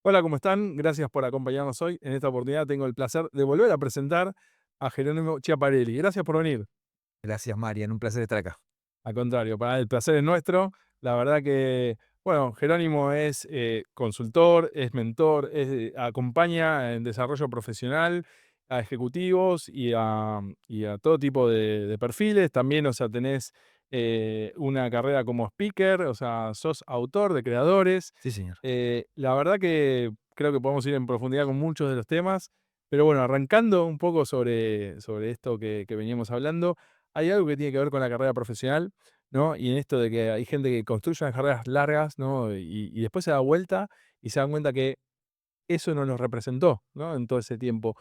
Hola, ¿cómo están? Gracias por acompañarnos hoy. En esta oportunidad tengo el placer de volver a presentar a Jerónimo Chiaparelli. Gracias por venir. Gracias, Marian, un placer estar acá. Al contrario, para el placer es nuestro. La verdad que, bueno, Jerónimo es consultor, es mentor, acompaña en desarrollo profesional a ejecutivos y a todo tipo de perfiles. También, o sea, tenés una carrera como speaker, o sea, sos autor de creadores. Sí, señor. La verdad que creo que podemos ir en profundidad con muchos de los temas, pero bueno, arrancando un poco sobre esto que veníamos hablando, hay algo que tiene que ver con la carrera profesional, ¿no? Y en esto de que hay gente que construye unas carreras largas, ¿no? Y después se da vuelta y se dan cuenta que eso no los representó, ¿no? En todo ese tiempo.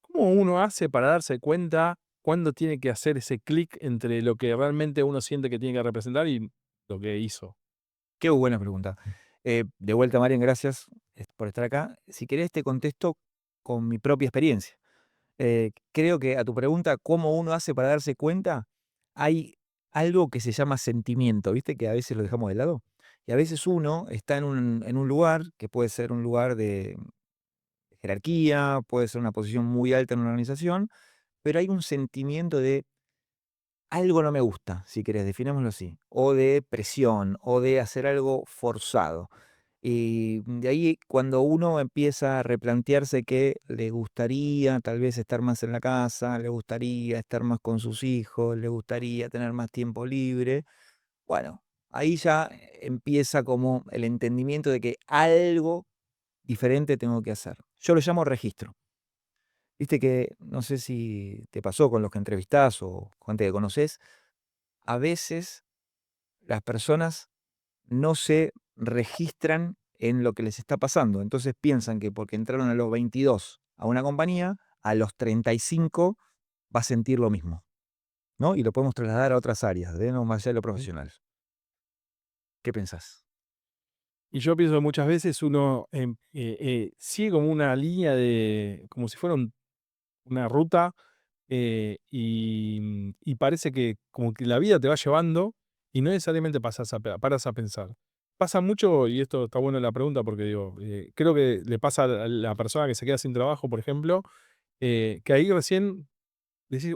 ¿Cómo uno hace para darse cuenta cuándo tiene que hacer ese clic entre lo que realmente uno siente que tiene que representar y lo que hizo? Qué buena pregunta. De vuelta, Marian, gracias por estar acá. Si querés, te contesto con mi propia experiencia. Creo que a tu pregunta, ¿cómo uno hace para darse cuenta? Hay algo que se llama sentimiento, ¿viste? Que a veces lo dejamos de lado. Y a veces uno está en un lugar, que puede ser un lugar de jerarquía, puede ser una posición muy alta en una organización, pero hay un sentimiento de algo no me gusta, si querés, definámoslo así, o de presión, o de hacer algo forzado. Y de ahí cuando uno empieza a replantearse que le gustaría tal vez estar más en la casa, le gustaría estar más con sus hijos, le gustaría tener más tiempo libre, bueno, ahí ya empieza como el entendimiento de que algo diferente tengo que hacer. Yo lo llamo registro. Viste que, no sé si te pasó con los que entrevistás o gente que conoces, a veces las personas no se registran en lo que les está pasando. Entonces piensan que porque entraron a los 22 a una compañía, a los 35 va a sentir lo mismo, ¿no? Y lo podemos trasladar a otras áreas, de no más allá de lo profesional. ¿Qué pensás? Y yo pienso que muchas veces uno sigue como una línea como si fuera una ruta, y parece que como que la vida te va llevando y no necesariamente paras a pensar. Pasa mucho, y esto está bueno la pregunta porque digo, creo que le pasa a la persona que se queda sin trabajo, por ejemplo, que ahí recién decís,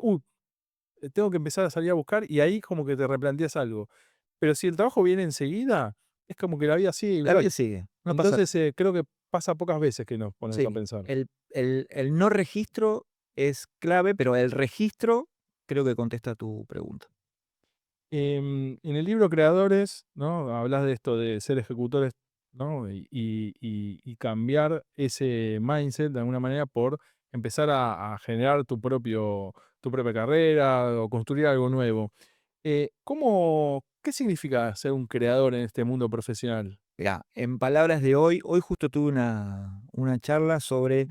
tengo que empezar a salir a buscar y ahí como que te replanteas algo. Pero si el trabajo viene enseguida, es como que la vida sigue La vida igual. sigue, no pasa. Entonces, creo que pasa pocas veces que nos ponemos a Sí, pensar. el no registro es clave, pero el registro creo que contesta tu pregunta. En el libro Creadores, ¿no? Hablas de esto de ser ejecutores, ¿no? Y cambiar ese mindset de alguna manera por empezar a generar tu propia carrera o construir algo nuevo. ¿Qué significa ser un creador en este mundo profesional? Mirá, en palabras de hoy justo tuve una charla sobre,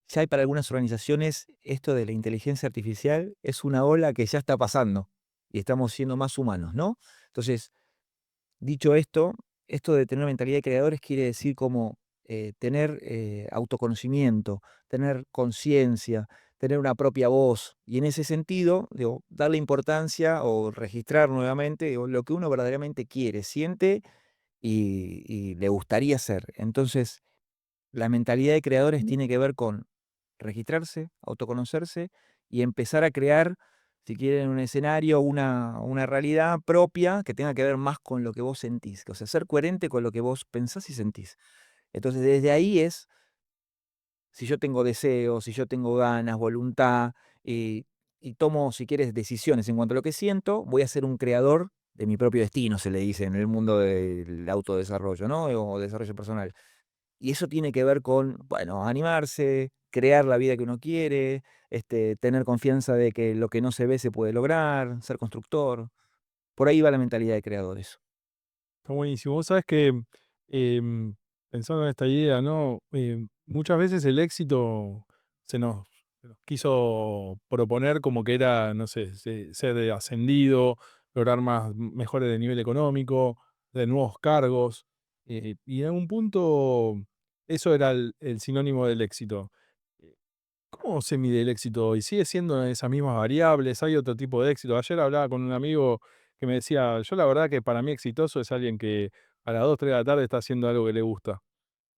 ya hay para algunas organizaciones, esto de la inteligencia artificial es una ola que ya está pasando y estamos siendo más humanos, ¿no? Entonces, dicho esto, esto de tener mentalidad de creadores quiere decir como tener autoconocimiento, tener conciencia, tener una propia voz. Y en ese sentido, digo, darle importancia o registrar nuevamente digo, lo que uno verdaderamente quiere, siente y le gustaría hacer. Entonces, la mentalidad de creadores tiene que ver con registrarse, autoconocerse y empezar a crear, si quieren, un escenario, una realidad propia que tenga que ver más con lo que vos sentís. O sea, ser coherente con lo que vos pensás y sentís. Entonces, desde ahí es, si yo tengo deseos, si yo tengo ganas, voluntad, y, y tomo, si quieres, decisiones en cuanto a lo que siento, voy a ser un creador de mi propio destino, se le dice en el mundo del autodesarrollo, ¿no? O desarrollo personal. Y eso tiene que ver con, bueno, animarse, crear la vida que uno quiere, tener confianza de que lo que no se ve se puede lograr, ser constructor. Por ahí va la mentalidad de creadores. Está buenísimo. Vos sabés que, em, pensando en esta idea, ¿no? Muchas veces el éxito se nos quiso proponer como que era, no sé, ser ascendido, lograr mejores de nivel económico, de nuevos cargos, y en algún punto eso era el sinónimo del éxito. Eh, ¿Cómo se mide el éxito hoy? ¿Sigue siendo esas mismas variables? ¿Hay otro tipo de éxito? Ayer hablaba con un amigo que me decía, yo la verdad que para mí exitoso es alguien que a las 2 3 de la tarde está haciendo algo que le gusta.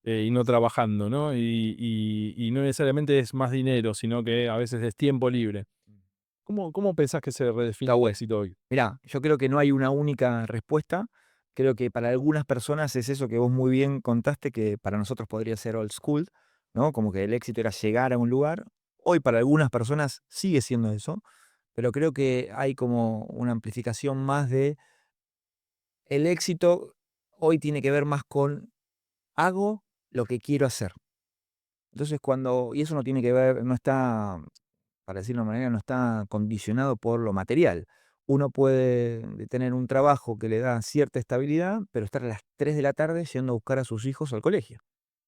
y no trabajando, ¿no? Y no necesariamente es más dinero, sino que a veces es tiempo libre. ¿Cómo pensás que se redefine Está el bueno. éxito hoy? Mirá, yo creo que no hay una única respuesta. Creo que para algunas personas es eso que vos muy bien contaste, que para nosotros podría ser old school, ¿no? Como que el éxito era llegar a un lugar. Hoy para algunas personas sigue siendo eso, pero creo que hay como una amplificación más de el éxito hoy tiene que ver más con hago lo que quiero hacer. Entonces y eso no tiene que ver, no está, para decirlo de una manera, no está condicionado por lo material. Uno puede tener un trabajo que le da cierta estabilidad, pero estar a las 3 de la tarde yendo a buscar a sus hijos al colegio.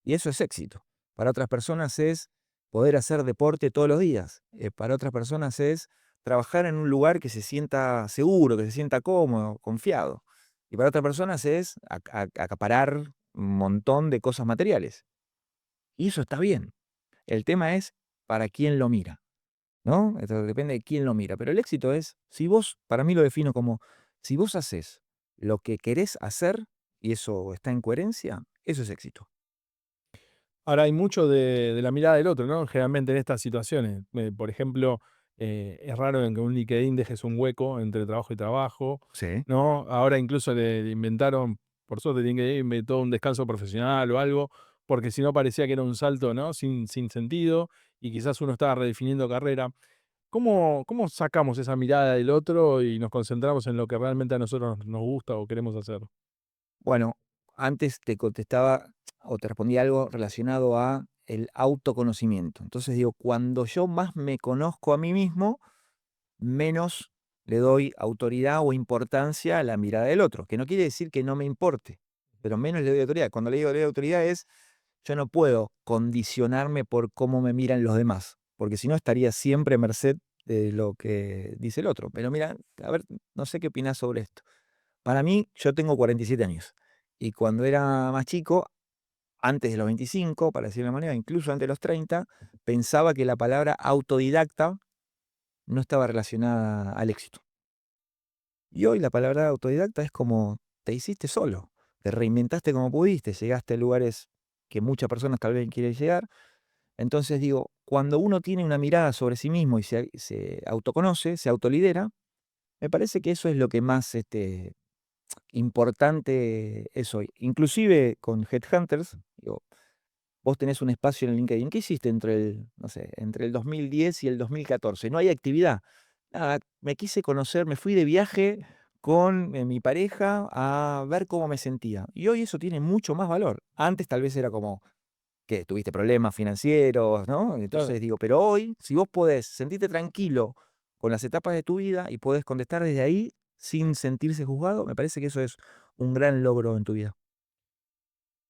Y eso es éxito. Para otras personas es poder hacer deporte todos los días. Para otras personas es trabajar en un lugar que se sienta seguro, que se sienta cómodo, confiado. Y para otras personas es acaparar un montón de cosas materiales. Y eso está bien. El tema es para quién lo mira. ¿No? Esto depende de quién lo mira, pero el éxito es, si vos, para mí lo defino como, si vos haces lo que querés hacer y eso está en coherencia, eso es éxito. Ahora hay mucho de la mirada del otro, ¿no? Generalmente en estas situaciones. Por ejemplo, es raro en que un LinkedIn dejes un hueco entre trabajo y trabajo, Sí. ¿no? Ahora incluso le inventaron, por suerte LinkedIn inventó un descanso profesional o algo, porque si no parecía que era un salto, ¿no? Sin sentido y quizás uno estaba redefiniendo carrera. ¿Cómo sacamos esa mirada del otro y nos concentramos en lo que realmente a nosotros nos gusta o queremos hacer? Bueno, antes te contestaba o te respondía algo relacionado a el autoconocimiento. Entonces digo, cuando yo más me conozco a mí mismo, menos le doy autoridad o importancia a la mirada del otro, que no quiere decir que no me importe, pero menos le doy autoridad. Cuando le digo le doy autoridad es, yo no puedo condicionarme por cómo me miran los demás, porque si no estaría siempre a merced de lo que dice el otro. Pero mira, a ver, no sé qué opinás sobre esto. Para mí, yo tengo 47 años y cuando era más chico, antes de los 25, para decirlo de una manera, incluso antes de los 30, pensaba que la palabra autodidacta no estaba relacionada al éxito. Y hoy la palabra autodidacta es como te hiciste solo, te reinventaste como pudiste, llegaste a lugares que muchas personas tal vez quieren llegar. Entonces digo, cuando uno tiene una mirada sobre sí mismo y se autoconoce, se autolidera, me parece que eso es lo que más importante es hoy. Inclusive con Headhunters, digo, vos tenés un espacio en LinkedIn. ¿Qué hiciste entre no sé, entre el 2010 y el 2014? No hay actividad. Nada, me quise conocer, me fui de viaje con mi pareja a ver cómo me sentía. Y hoy eso tiene mucho más valor. Antes tal vez era como que tuviste problemas financieros, ¿no? Claro. Entonces digo, pero hoy, si vos podés sentirte tranquilo con las etapas de tu vida y podés contestar desde ahí sin sentirse juzgado, me parece que eso es un gran logro en tu vida.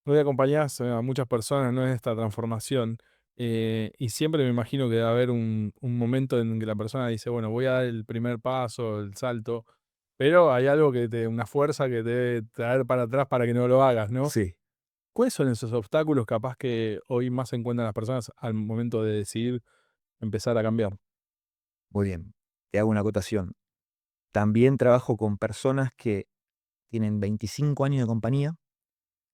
Hoy acompañás a muchas personas, ¿no? En esta transformación. Y siempre me imagino que debe haber un momento en que la persona dice, bueno, voy a dar el primer paso, el salto, pero hay algo una fuerza que te debe traer para atrás para que no lo hagas, ¿no? Sí. ¿Cuáles son esos obstáculos capaz que hoy más se encuentran las personas al momento de decidir empezar a cambiar? Muy bien. Te hago una acotación. También trabajo con personas que tienen 25 años de compañía,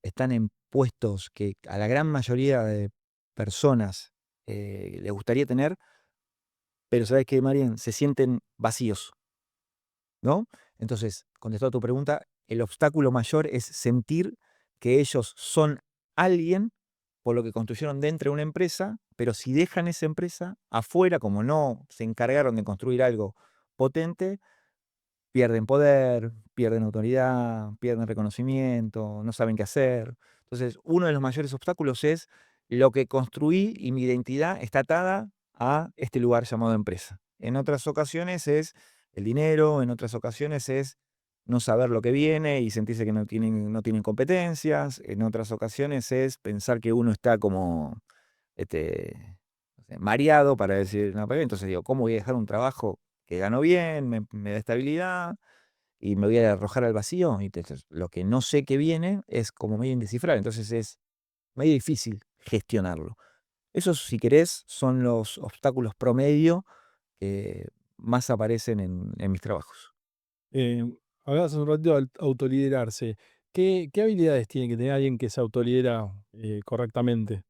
están en puestos que a la gran mayoría de personas les gustaría tener, pero ¿sabes qué, Marian? Se sienten vacíos, ¿no? Entonces, contestando a tu pregunta, el obstáculo mayor es sentir que ellos son alguien por lo que construyeron dentro de una empresa, pero si dejan esa empresa afuera, como no se encargaron de construir algo potente, pierden poder, pierden autoridad, pierden reconocimiento, no saben qué hacer. Entonces, uno de los mayores obstáculos es lo que construí y mi identidad está atada a este lugar llamado empresa. En otras ocasiones es el dinero, en otras ocasiones es no saber lo que viene y sentirse que no tienen competencias, en otras ocasiones es pensar que uno está como no sé, mareado para decir, no, entonces digo, ¿cómo voy a dejar un trabajo que gano bien, me da estabilidad y me voy a arrojar al vacío? Y entonces, lo que no sé que viene es como medio indescifrable, entonces es medio difícil gestionarlo. Esos, si querés, son los obstáculos promedio que más aparecen en mis trabajos. Eh, Hablabas hace un ratito de autoliderarse. ¿Qué habilidades tiene que tener alguien que se autolidera correctamente?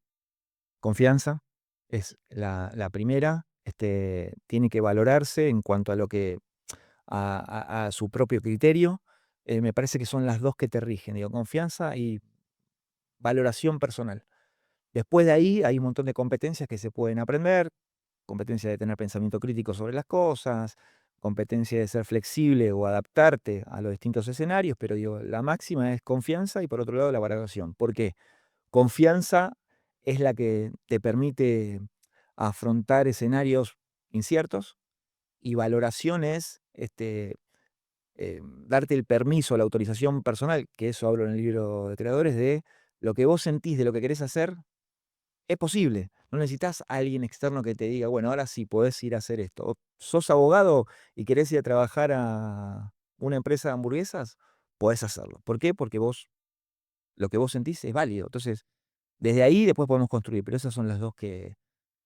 Confianza es la primera, tiene que valorarse en cuanto a lo que a su propio criterio. Me parece que son las 2 que te rigen, digo, confianza y valoración personal. Después de ahí hay un montón de competencias que se pueden aprender, competencia de tener pensamiento crítico sobre las cosas, competencia de ser flexible o adaptarte a los distintos escenarios, pero digo, la máxima es confianza y por otro lado la valoración. ¿Por qué? Confianza es la que te permite afrontar escenarios inciertos y valoración es darte el permiso, la autorización personal, que eso hablo en el libro de creadores, de lo que vos sentís de lo que querés hacer, es posible. No necesitas a alguien externo que te diga, bueno, ahora sí podés ir a hacer esto. O sos abogado y querés ir a trabajar a una empresa de hamburguesas, podés hacerlo. ¿Por qué? Porque vos, lo que vos sentís es válido. Entonces, desde ahí después podemos construir, pero esas son las dos que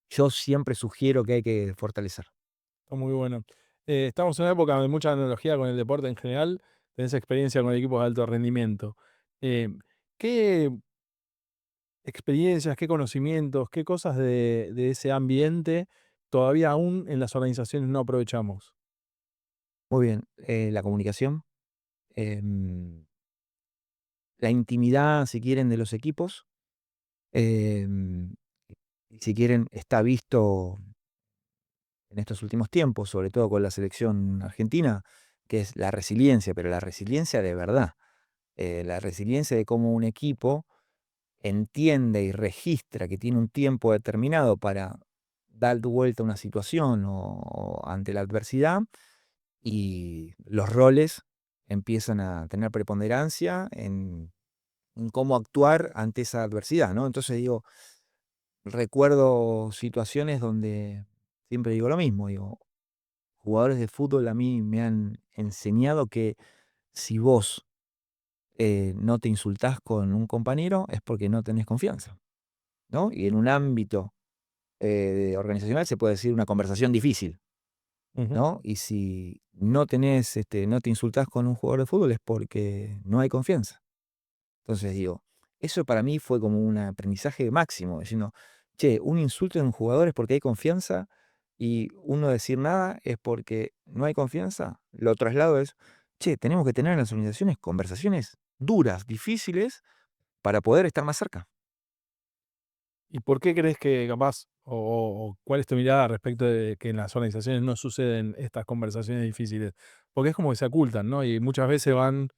yo siempre sugiero que hay que fortalecer. Está muy bueno. Estamos en una época de mucha analogía con el deporte en general. Tenés experiencia con equipos de alto rendimiento. Eh, ¿Qué experiencias, qué conocimientos, qué cosas de ese ambiente todavía aún en las organizaciones no aprovechamos? Muy bien, la comunicación, em, la intimidad, si quieren, de los equipos, em, y si quieren, está visto en estos últimos tiempos, sobre todo con la selección argentina, que es la resiliencia, pero la resiliencia de verdad, la resiliencia de cómo un equipo entiende y registra que tiene un tiempo determinado para dar vuelta a una situación o ante la adversidad y los roles empiezan a tener preponderancia en cómo actuar ante esa adversidad, ¿no? Entonces digo, recuerdo situaciones donde siempre digo lo mismo, digo, jugadores de fútbol a mí me han enseñado que si vos no te insultás con un compañero es porque no tenés confianza, ¿no? Y en un ámbito organizacional se puede decir una conversación difícil, Ujú. ¿no? Y si no tenés, no te insultás con un jugador de fútbol es porque no hay confianza. Entonces digo, eso para mí fue como un aprendizaje máximo, diciendo, che, un insulto en un jugador es porque hay confianza y uno decir nada es porque no hay confianza. Lo traslado es, che, tenemos que tener en las organizaciones conversaciones duras, difíciles, para poder estar más cerca. ¿Y por qué crees que capaz, o cuál es tu mirada respecto de que en las organizaciones no suceden estas conversaciones difíciles? Porque es como que se ocultan, ¿no? Y muchas veces van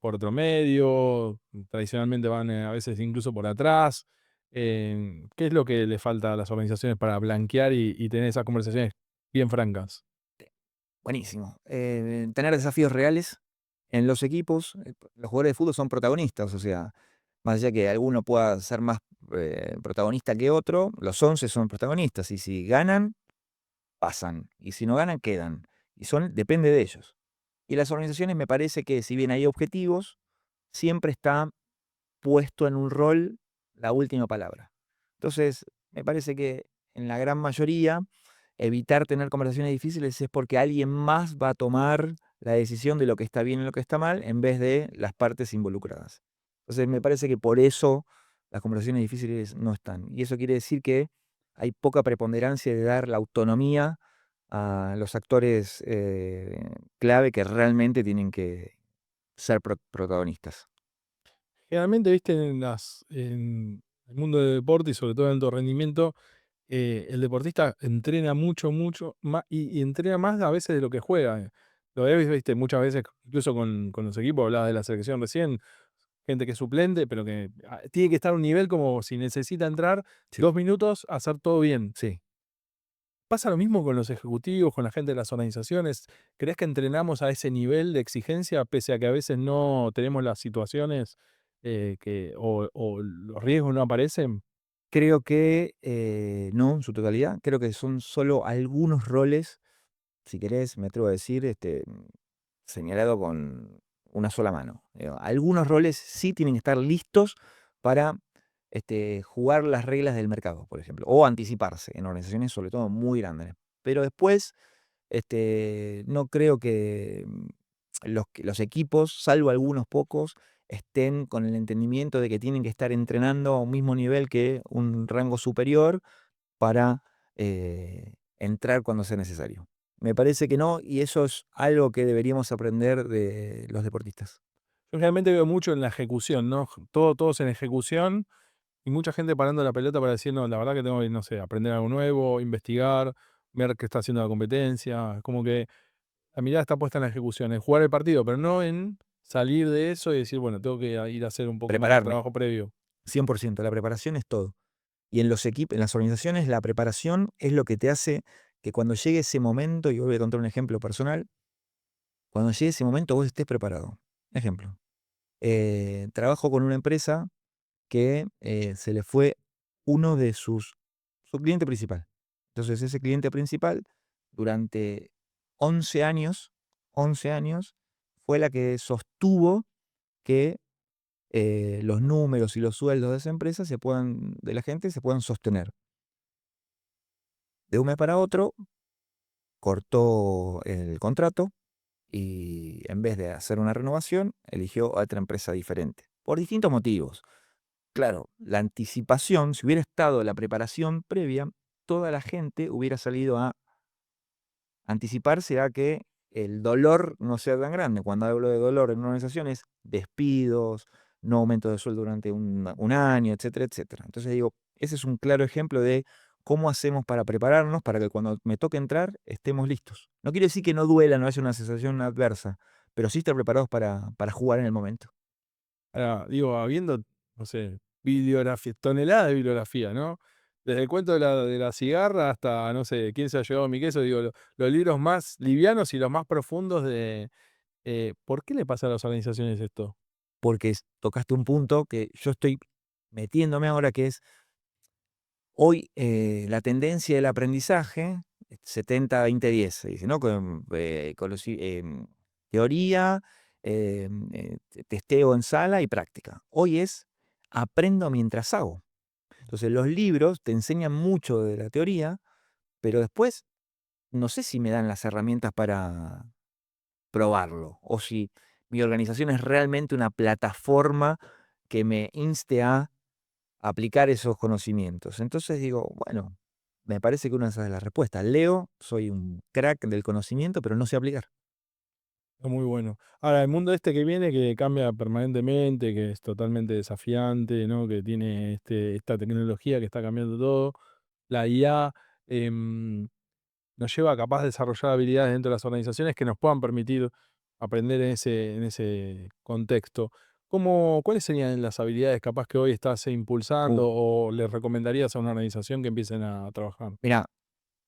por otro medio, tradicionalmente van a veces incluso por atrás. ¿Qué es lo que le falta a las organizaciones para blanquear y tener esas conversaciones bien francas? Buenísimo. Tener desafíos reales en los equipos. Los jugadores de fútbol son protagonistas, o sea, más allá que alguno pueda ser más protagonista que otro, los 11 son protagonistas. Y si ganan, pasan. Y si no ganan, quedan. Y depende de ellos. Y las organizaciones me parece que si bien hay objetivos, siempre está puesto en un rol la última palabra. Entonces, me parece que en la gran mayoría, evitar tener conversaciones difíciles es porque alguien más va a tomar la decisión de lo que está bien y lo que está mal en vez de las partes involucradas. Entonces, me parece que por eso las conversaciones difíciles no están. Y eso quiere decir que hay poca preponderancia de dar la autonomía a los actores clave que realmente tienen que ser protagonistas. Generalmente, viste, en el mundo del deporte y sobre todo en alto rendimiento, el deportista entrena mucho, mucho más y entrena más a veces de lo que juega. Lo ves, viste, muchas veces, incluso con los equipos, hablabas de la selección recién, gente que es suplente, pero que tiene que estar a un nivel como si necesita entrar Sí. 2 minutos, hacer todo bien. Sí. ¿Pasa lo mismo con los ejecutivos, con la gente de las organizaciones? ¿Crees que entrenamos a ese nivel de exigencia, pese a que a veces no tenemos las situaciones o los riesgos no aparecen? Creo que no en su totalidad, creo que son solo algunos roles, si querés, me atrevo a decir, señalado con una sola mano. Algunos roles sí tienen que estar listos para jugar las reglas del mercado, por ejemplo, o anticiparse en organizaciones, sobre todo muy grandes. Pero después, no creo que los equipos, salvo algunos pocos, estén con el entendimiento de que tienen que estar entrenando a un mismo nivel que un rango superior para entrar cuando sea necesario. Me parece que no, y eso es algo que deberíamos aprender de los deportistas. Yo realmente veo mucho en la ejecución, ¿no? Todos en ejecución y mucha gente parando la pelota para decir, no, la verdad que tengo que, no sé, aprender algo nuevo, investigar, ver qué está haciendo la competencia. Como que la mirada está puesta en la ejecución, en jugar el partido, pero no en salir de eso y decir, bueno, tengo que ir a hacer un poco más de Prepararme, trabajo previo. 100%, la preparación es todo. Y en los equipos, en las organizaciones, la preparación es lo que te hace que cuando llegue ese momento, y voy a contar un ejemplo personal, cuando llegue ese momento vos estés preparado. Ejemplo, trabajo con una empresa que se le fue uno de su cliente principal. Entonces ese cliente principal durante 11 años, 11 años, fue la que sostuvo que los números y los sueldos de esa empresa de la gente se puedan sostener. De un mes para otro cortó el contrato y en vez de hacer una renovación, eligió a otra empresa diferente, por distintos motivos. Claro, la anticipación, si hubiera estado la preparación previa, toda la gente hubiera salido a anticiparse a que el dolor no sea tan grande. Cuando hablo de dolor en una organización es despidos, no aumento de sueldo durante un año, etcétera, etcétera. Entonces digo, ese es un claro ejemplo de cómo hacemos para prepararnos para que cuando me toque entrar estemos listos. No quiere decir que no duela, no haya una sensación adversa, pero sí estar preparados para jugar en el momento. Ahora, digo, habiendo, no sé, bibliografía, toneladas de bibliografía, ¿no? Desde el cuento de la cigarra hasta, no sé, quién se ha llevado mi queso, digo, los libros más livianos y los más profundos de... ¿por qué le pasa a las organizaciones esto? Porque tocaste un punto que yo estoy metiéndome ahora, que es hoy la tendencia del aprendizaje, 70-20-10, se dice, ¿no? Teoría, testeo en sala y práctica. Hoy es aprendo mientras hago. Entonces los libros te enseñan mucho de la teoría, pero después no sé si me dan las herramientas para probarlo o si mi organización es realmente una plataforma que me inste a aplicar esos conocimientos. Entonces digo, bueno, me parece que una de esas es la respuesta. Leo, soy un crack del conocimiento, pero no sé aplicar. Está muy bueno. Ahora, el mundo este que viene, que cambia permanentemente, que es totalmente desafiante, ¿no? Que tiene esta tecnología que está cambiando todo, la IA, em, nos lleva capaz de desarrollar habilidades dentro de las organizaciones que nos puedan permitir aprender en ese contexto. ¿Cuáles serían las habilidades capaz que hoy estás Uh, impulsando o le recomendarías a una organización que empiecen a trabajar? Mira,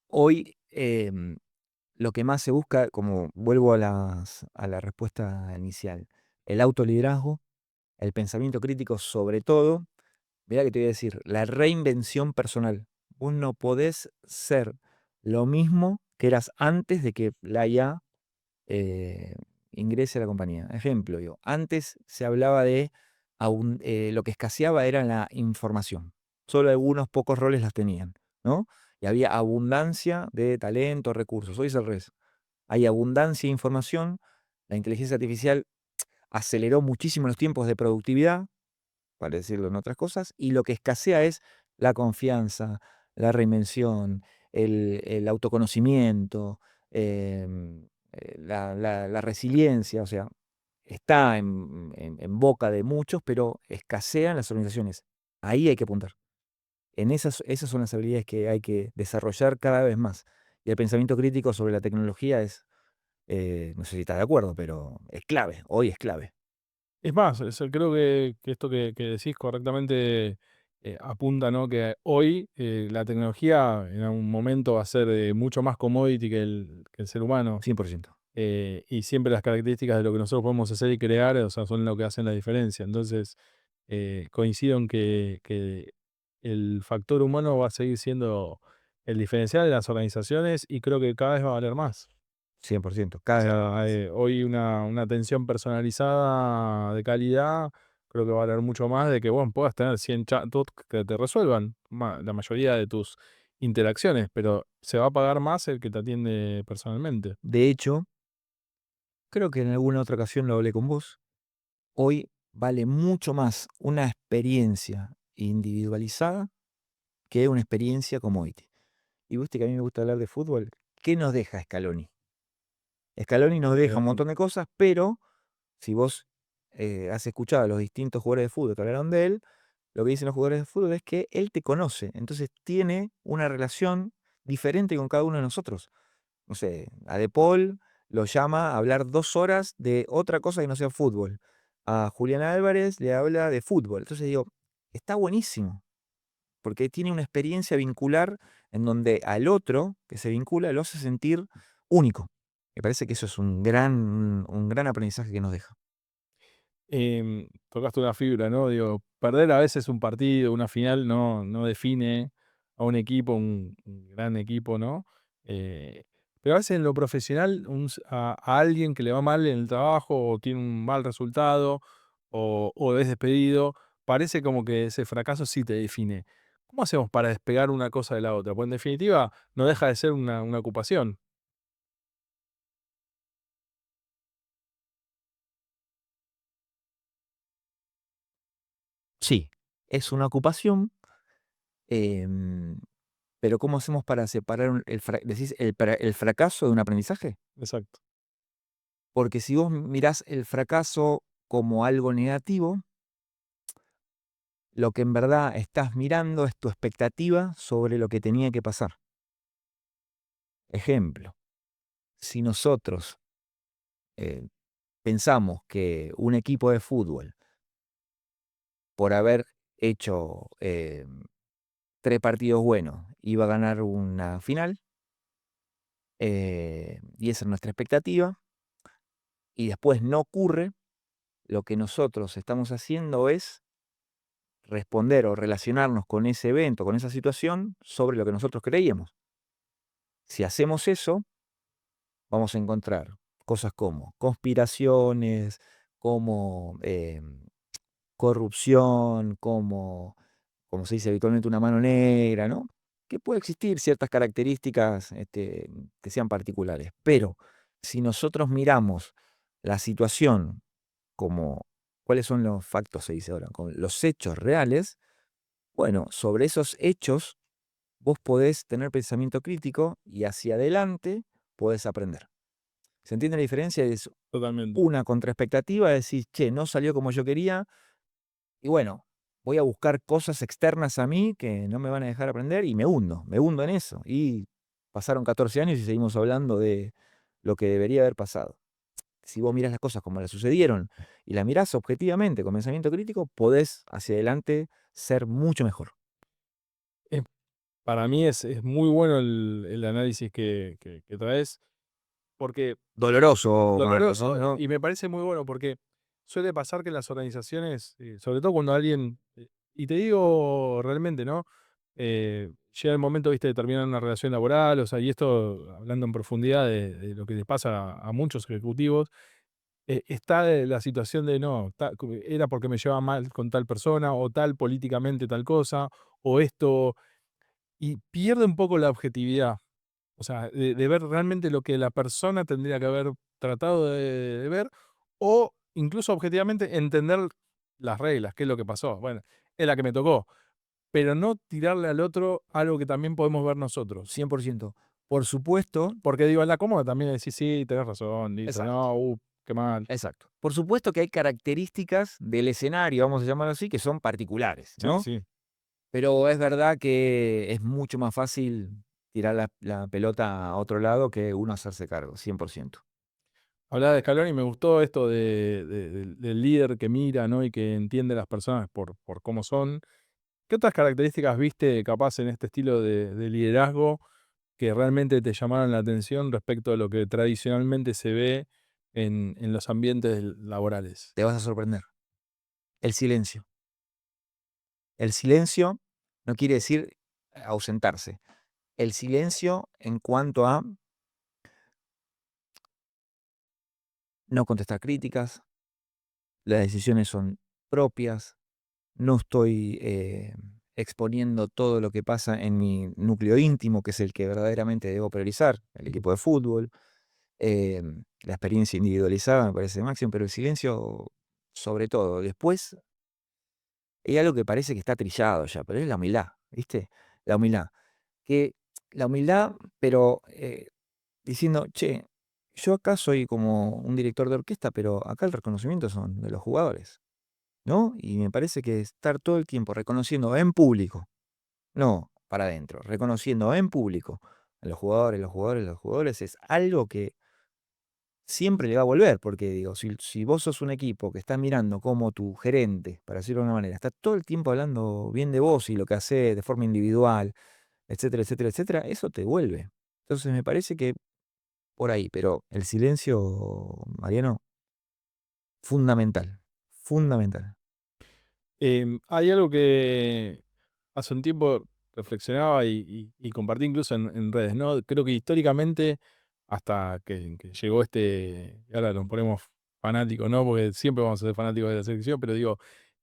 hoy lo que más se busca, como vuelvo a la respuesta inicial, el autoliderazgo, el pensamiento crítico sobre todo, mira que te voy a decir, la reinvención personal. Vos no podés ser lo mismo que eras antes de que la IA eh, ingrese a la compañía. Ejemplo, yo, antes se hablaba de lo que escaseaba era la información. Solo algunos pocos roles las tenían, ¿no? Y había abundancia de talento, recursos. Hoy es al revés. Hay abundancia de información. La inteligencia artificial aceleró muchísimo los tiempos de productividad, para decirlo en otras cosas, y lo que escasea es la confianza, la reinvención, el autoconocimiento, la resiliencia, o sea, está en boca de muchos, pero escasea en las organizaciones. Ahí hay que apuntar. Esas son las habilidades que hay que desarrollar cada vez más. Y el pensamiento crítico sobre la tecnología es, no sé si estás de acuerdo, pero es clave, hoy es clave. Es más, creo que esto que decís correctamente apunta, ¿no? Que hoy la tecnología en algún momento va a ser mucho más commodity que el ser humano. 100%. Y siempre las características de lo que nosotros podemos hacer y crear, o sea, son lo que hacen la diferencia. Entonces, coincido en que el factor humano va a seguir siendo el diferencial de las organizaciones y creo que cada vez va a valer más. 100%. O Cada, sea, hoy una atención personalizada de calidad, creo que va a valer mucho más de que, bueno, puedas tener 100 chatbots que te resuelvan la mayoría de tus interacciones, pero se va a pagar más el que te atiende personalmente. de hecho, creo que en alguna otra ocasión lo hablé con vos, hoy vale mucho más una experiencia individualizada que una experiencia commodity. Y viste que a mí me gusta hablar de fútbol. ¿Qué nos deja Scaloni? Scaloni nos deja un montón de cosas, pero si vos has escuchado a los distintos jugadores de fútbol que hablaron de él, lo que dicen los jugadores de fútbol es que él te conoce, entonces tiene una relación diferente con cada uno de nosotros. No sé, a De Paul lo llama a hablar 2 horas de otra cosa que no sea fútbol. A Julián Álvarez le habla de fútbol. Entonces digo, está buenísimo, porque tiene una experiencia vincular en donde al otro que se vincula lo hace sentir único. Me parece que eso es un gran aprendizaje que nos deja. Tocaste una fibra, ¿no? Digo, perder a veces un partido, una final, no define a un equipo, un gran equipo, ¿no? Pero a veces en lo profesional, a alguien que le va mal en el trabajo o tiene un mal resultado o es despedido, parece como que ese fracaso sí te define. ¿Cómo hacemos para despegar una cosa de la otra? Pues en definitiva no deja de ser una ocupación. Sí, es una ocupación, em, pero ¿cómo hacemos para separar decís el fracaso de un aprendizaje? Exacto, Porque si vos mirás el fracaso como algo negativo, lo que en verdad estás mirando es tu expectativa sobre lo que tenía que pasar. Ejemplo, si nosotros eh, pensamos que un equipo de fútbol, por haber hecho 3 partidos buenos, iba a ganar una final, y esa es nuestra expectativa, y después no ocurre, lo que nosotros estamos haciendo es responder o relacionarnos con ese evento, con esa situación, sobre lo que nosotros creíamos. Si hacemos eso, vamos a encontrar cosas como conspiraciones, como corrupción, como se dice habitualmente, una mano negra, ¿no? Que puede existir ciertas características que sean particulares. Pero si nosotros miramos la situación como cuáles son los factos, se dice ahora, con los hechos reales, bueno, sobre esos hechos vos podés tener pensamiento crítico y hacia adelante podés aprender. ¿Se entiende la diferencia? Es totalmente. una contraexpectativa, decir, che, no salió como yo quería, y bueno, voy a buscar cosas externas a mí que no me van a dejar aprender y me hundo en eso. Y pasaron 14 años y seguimos hablando de lo que debería haber pasado. Si vos mirás las cosas como las sucedieron y las mirás objetivamente con pensamiento crítico, podés hacia adelante ser mucho mejor. Eh, para mí es muy bueno el análisis que traes, porque Doloroso, Marcos, doloroso, ¿no? y me parece muy bueno porque suele pasar que las organizaciones, sobre todo cuando alguien, y te digo realmente, ¿no? Llega el momento, viste, de terminar una relación laboral, o sea, y esto hablando en profundidad de lo que les pasa a muchos ejecutivos, está la situación de no, era porque me llevaba mal con tal persona, o tal políticamente tal cosa, o esto, y pierde un poco la objetividad. O sea, de ver realmente lo que la persona tendría que haber tratado de ver, o incluso objetivamente entender las reglas, qué es lo que pasó. Bueno, es la que me tocó, pero no tirarle al otro algo que también podemos ver nosotros. 100%. Por supuesto, Porque digo, en la cómoda también decís, sí, tenés razón, listo, exacto, no, qué mal. exacto. Por supuesto que hay características del escenario, vamos a llamarlo así, que son particulares, Sí, ¿no? sí. Pero es verdad que es mucho más fácil tirar la pelota a otro lado que uno hacerse cargo, 100%. Hablaba de Scaloni y me gustó esto del líder que mira, ¿no? Y que entiende a las personas por cómo son. ¿Qué otras características viste capaz en este estilo de liderazgo que realmente te llamaron la atención respecto a lo que tradicionalmente se ve en los ambientes laborales? Te vas a sorprender. El silencio. El silencio no quiere decir ausentarse. El silencio en cuanto a no contestar críticas, las decisiones son propias, no estoy exponiendo todo lo que pasa en mi núcleo íntimo, que es el que verdaderamente debo priorizar, el equipo de fútbol. La experiencia individualizada me parece máximo, pero el silencio sobre todo. Después hay algo que parece que está trillado ya, pero es la humildad, ¿viste? La humildad. Que la humildad, pero diciendo, che, yo acá soy como un director de orquesta, pero acá el reconocimiento son de los jugadores, ¿no? Y me parece que estar todo el tiempo reconociendo en público, no para adentro, reconociendo en público a los jugadores, los jugadores, los jugadores, es algo que siempre le va a volver, porque digo, si vos sos un equipo que está mirando como tu gerente, para decirlo de una manera, está todo el tiempo hablando bien de vos y lo que hace de forma individual, etcétera, etcétera, etcétera, eso te vuelve. Entonces me parece que por ahí, pero el silencio, Mariano, fundamental, fundamental. Hay algo que hace un tiempo reflexionaba y compartí incluso en redes, ¿no? Creo que históricamente, hasta que llegó y ahora nos ponemos fanáticos, ¿no? Porque siempre vamos a ser fanáticos de la selección, pero digo,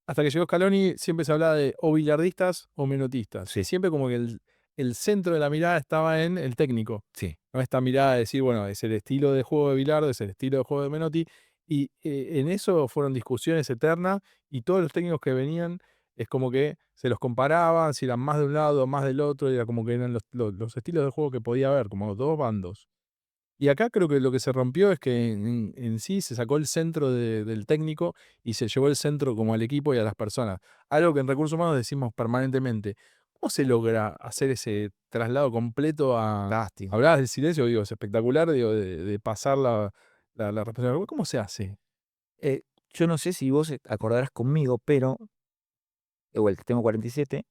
hasta que llegó Scaloni siempre se hablaba de o billardistas o menotistas. Y Sí, siempre como que el centro de la mirada estaba en el técnico. sí. ¿No? Esta mirada de decir, bueno, es el estilo de juego de Bilardo, es el estilo de juego de Menotti. Y en eso fueron discusiones eternas y todos los técnicos que venían es como que se los comparaban, si eran más de un lado o más del otro, y era como que eran los estilos de juego que podía haber, como dos bandos. Y acá creo que lo que se rompió es que en sí se sacó el centro del técnico y se llevó el centro como al equipo y a las personas. Algo que en recursos humanos decimos permanentemente. ¿Cómo se logra hacer ese traslado completo a... Fantástico. Hablabas del silencio, digo, es espectacular, digo, de pasar la responsabilidad. ¿Cómo se hace? Eh, yo no sé si vos acordarás conmigo, pero de vuelta, tengo 47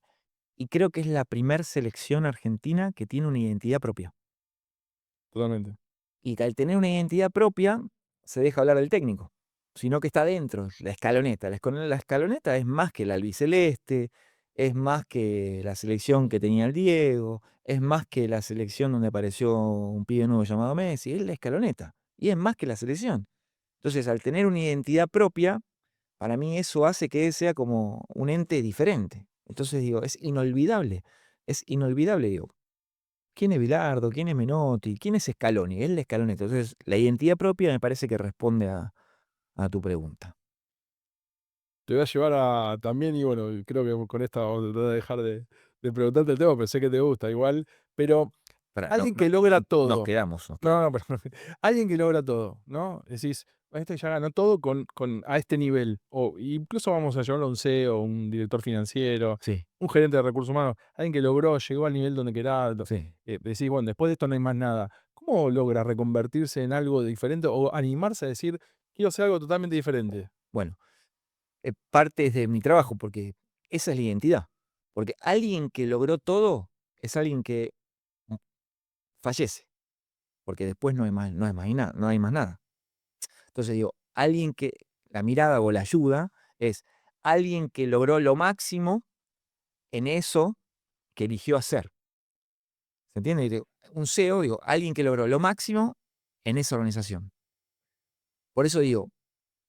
y creo que es la primer selección argentina que tiene una identidad propia. Totalmente. Y que al tener una identidad propia, se deja hablar del técnico, sino que está dentro, la escaloneta. La escaloneta es más que la albiceleste, es más que la selección que tenía el Diego, es más que la selección donde apareció un pibe nuevo llamado Messi, es la escaloneta. Y es más que la selección. Entonces, al tener una identidad propia, para mí eso hace que sea como un ente diferente. Entonces digo, es inolvidable, digo. ¿Quién es Bilardo? ¿Quién es Menotti? ¿Quién es Scaloni? Él es Scaloni. Entonces, la identidad propia me parece que responde a tu pregunta. Te voy a llevar a también, y bueno, creo que con esta vamos a tratar de dejar de preguntarte el tema, pero sé que te gusta igual. Pero Pará, alguien que logra nos todo. quedamos, nos No, quedamos. no, pero alguien que logra todo, ¿no? Decís, este ya ganó todo a este nivel. O incluso vamos a llevarlo a un CEO, un director financiero, Sí, un gerente de recursos humanos, alguien que logró, llegó al nivel donde quería. sí. Decís, bueno, después de esto no hay más nada. ¿Cómo logra reconvertirse en algo diferente o animarse a decir, quiero hacer algo totalmente diferente? Bueno, parte es de mi trabajo porque esa es la identidad. Porque alguien que logró todo es alguien que mm, fallece, porque después no hay más nada. Entonces digo, alguien que la mirada o la ayuda es alguien que logró lo máximo en eso que eligió hacer. ¿Se entiende? Y digo, un CEO, digo, alguien que logró lo máximo en esa organización. Por eso digo,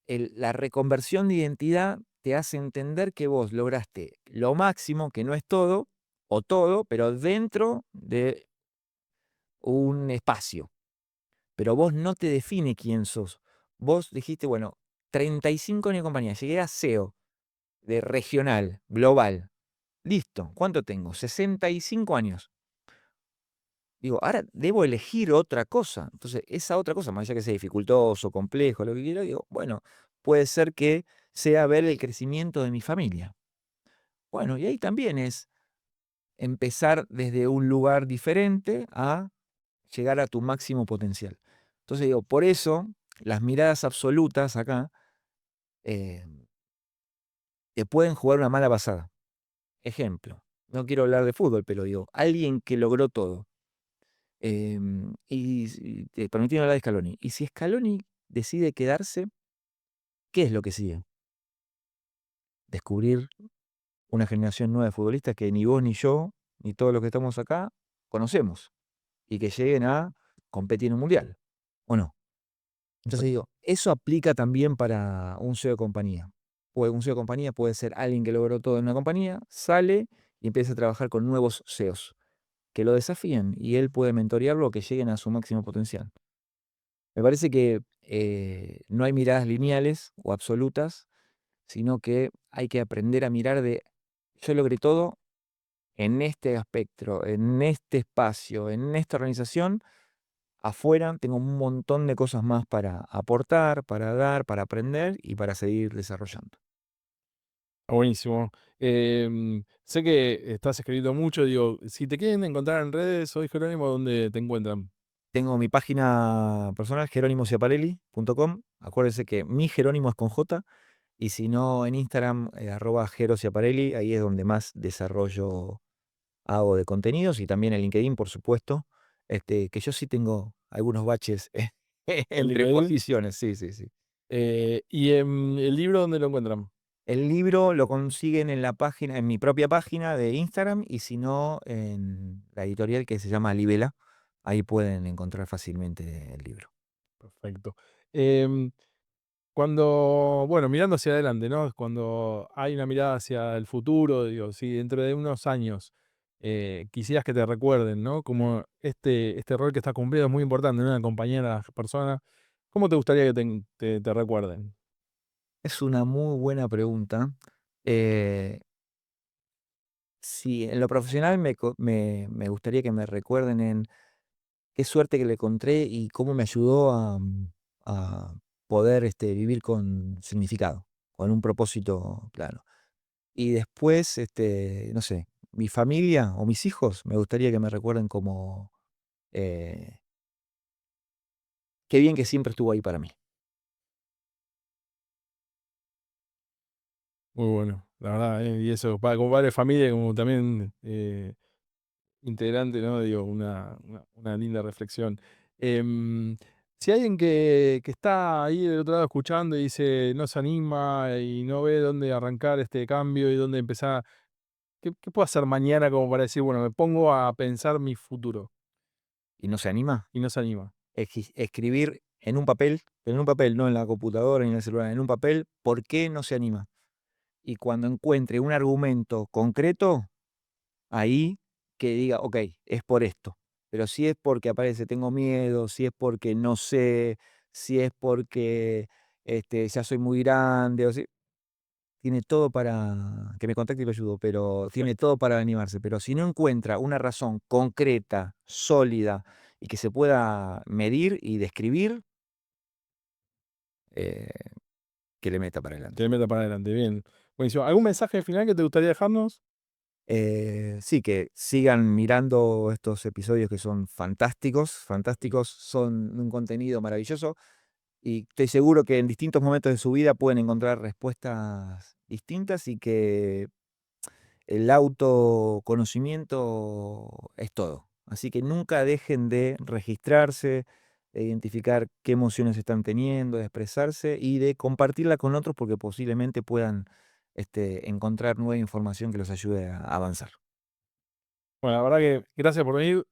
la reconversión de identidad te hace entender que vos lograste lo máximo, que no es todo, o todo, pero dentro de un espacio. Pero vos no te define quién sos. Vos dijiste, bueno, 35 años de compañía, llegué a CEO de regional, global. Listo, ¿cuánto tengo? 65 años. Digo, ahora debo elegir otra cosa. Entonces, esa otra cosa, más allá que sea dificultoso, complejo, lo que quiera, digo, bueno, puede ser que sea ver el crecimiento de mi familia. Bueno, y ahí también es empezar desde un lugar diferente a llegar a tu máximo potencial. Entonces, digo, por eso las miradas absolutas acá eh, te pueden jugar una mala pasada. Ejemplo, no quiero hablar de fútbol, pero digo, alguien que logró todo. Te permitieron hablar de Scaloni. Y si Scaloni decide quedarse, ¿qué es lo que sigue? Descubrir una generación nueva de futbolistas que ni vos ni yo, ni todos los que estamos acá, conocemos. Y que lleguen a competir en un mundial. ¿O no? Entonces digo, eso aplica también para un CEO de compañía. O un CEO de compañía puede ser alguien que logró todo en una compañía, sale y empieza a trabajar con nuevos CEOs que lo desafíen y él puede mentorearlo o que lleguen a su máximo potencial. Me parece que no hay miradas lineales o absolutas, sino que hay que aprender a mirar de yo logré todo en este aspecto, en este espacio, en esta organización. Afuera tengo un montón de cosas más para aportar, para dar, para aprender y para seguir desarrollando. Buenísimo. Sé que estás escribiendo mucho, digo, si te quieren encontrar en redes, soy Jerónimo, ¿dónde te encuentran? Tengo mi página personal, jeronimosiaparelli.com. Acuérdense que mi Jerónimo es con J. Y si no, en Instagram, @jerosiaparelli, ahí es donde más desarrollo hago de contenidos. Y también en LinkedIn, por supuesto. Que yo sí tengo algunos baches ¿En entre LinkedIn? posiciones. Sí, sí, sí. ¿Y en el libro dónde lo encuentran? El libro lo consiguen en la página, en mi propia página de Instagram, y si no, en la editorial que se llama Libela. Ahí pueden encontrar fácilmente el libro. Perfecto. Em, Cuando, bueno, mirando hacia adelante, ¿no? Cuando hay una mirada hacia el futuro, digo, si dentro de unos años quisieras que te recuerden, ¿no? Como este rol que estás cumpliendo es muy importante, ¿no? Una compañera a las personas, ¿cómo te gustaría que te recuerden? Es una muy buena pregunta. Eh, sí, en lo profesional me gustaría que me recuerden en qué suerte que le encontré y cómo me ayudó a poder vivir con significado, con un propósito claro. Y después, no sé, mi familia o mis hijos, me gustaría que me recuerden como eh, qué bien que siempre estuvo ahí para mí. Muy bueno, la verdad, y eso, como padre de familia, como también integrante, ¿no? Digo, una linda reflexión. Em, si hay alguien que está ahí del otro lado escuchando y dice, no se anima y no ve dónde arrancar este cambio y dónde empezar, ¿qué puedo hacer mañana como para decir, bueno, me pongo a pensar mi futuro ¿Y no se anima? y no se anima? Escribir en un papel, pero en un papel, no en la computadora ni en el celular, en un papel, ¿por qué no se anima? Y cuando encuentre un argumento concreto, ahí que diga, ok, es por esto. Pero si es porque aparece, tengo miedo, si es porque no sé, si es porque ya soy muy grande, o si, tiene todo para que me contacte y lo ayudo, pero tiene todo para animarse. Pero si no encuentra una razón concreta, sólida y que se pueda medir y describir, eh, que le meta para Que adelante. le meta para adelante, bien. Buenísimo. ¿Algún mensaje final que te gustaría dejarnos? Sí, que sigan mirando estos episodios que son fantásticos, fantásticos, son un contenido maravilloso y estoy seguro que en distintos momentos de su vida pueden encontrar respuestas distintas y que el autoconocimiento es todo. Así que nunca dejen de registrarse, de identificar qué emociones están teniendo, de expresarse y de compartirla con otros porque posiblemente puedan encontrar nueva información que los ayude a avanzar. Bueno, la verdad que gracias por venir.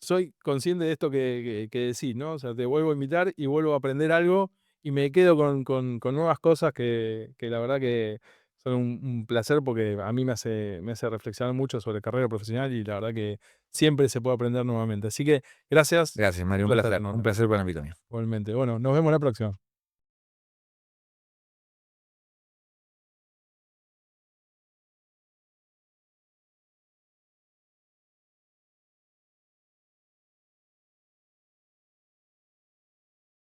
Soy consciente de esto que decís, ¿no? O sea, te vuelvo a invitar y vuelvo a aprender algo y me quedo con nuevas cosas que la verdad que son un placer porque a mí me hace reflexionar mucho sobre carrera profesional y la verdad que siempre se puede aprender nuevamente. Así que gracias, Gracias, Mario. un placer, Un ¿no? placer para mí también. Igualmente. Bueno, nos vemos la próxima.